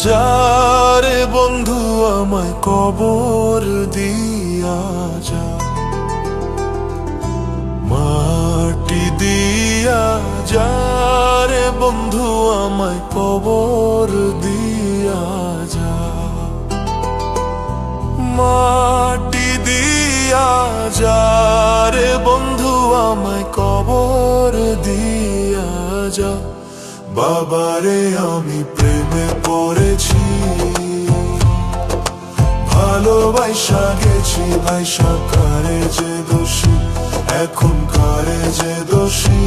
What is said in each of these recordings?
যারে বন্ধু আমায় কবর দিয়া যা, মাটি দিয়া যারে বন্ধু আমায় কবর দিয়া যা, মাটি দিয়া যারে বন্ধু আমায় কবর দিয়া যা। বাবারে আমি প্রেমে পড়েছি, ভালোবাসা গেছি ভাইসা, কারে যে দোষী এখন, কারে যে দোষী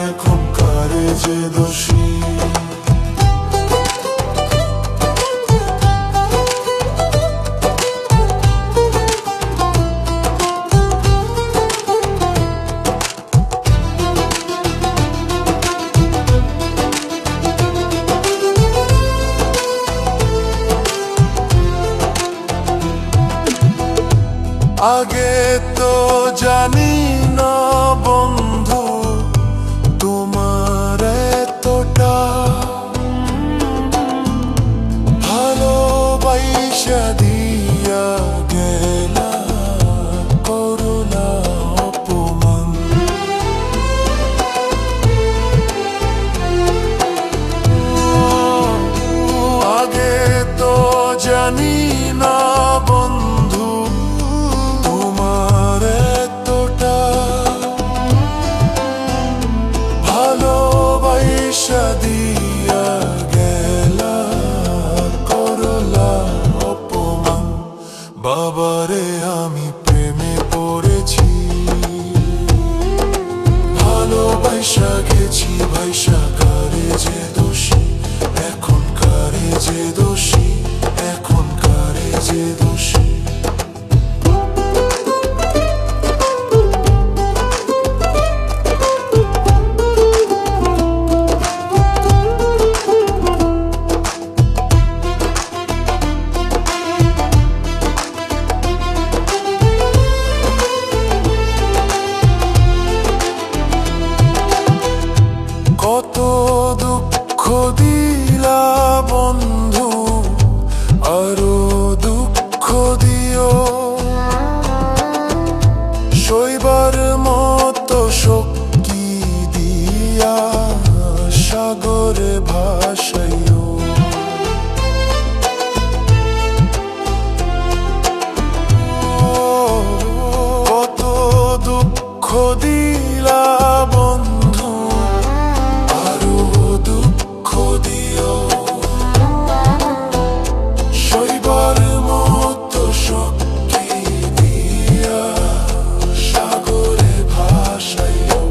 এখন, কারে যে দোষী। আগে তো জানি না বন্ধু তোমার এতটা ভালোবাসা দিয়া গেলা, করুণা অপমান। আগে তো জানি না বন্ধু ভালোবাসা দিয়া গেলা, করলা অপমান। বাবারে আমি প্রেমে পড়েছি, ভালোবাসা গেছি ভাইসা, কারে যে দোষী এখন, কারে যে দোষী এখন, কারে যে দোষী। কত দুঃখ দিলা বন্ধু, আরো দুঃখ দিও, সইবার মতো শক্তি দিয়া সাগরে ভাসাইও। কত দুঃখ দিলা বন্ধু, আরো দুঃখ দিও, সইবার মতো শক্তি দিয়া সাগরে ভাসাইও।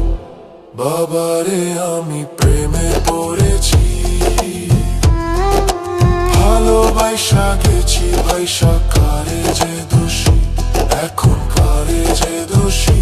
বাবারে আমি প্রেমে পড়েছি, ভালোবাসা গেছি ভাইসা, কারে যে দোষী এখন, কারে যে দোষী।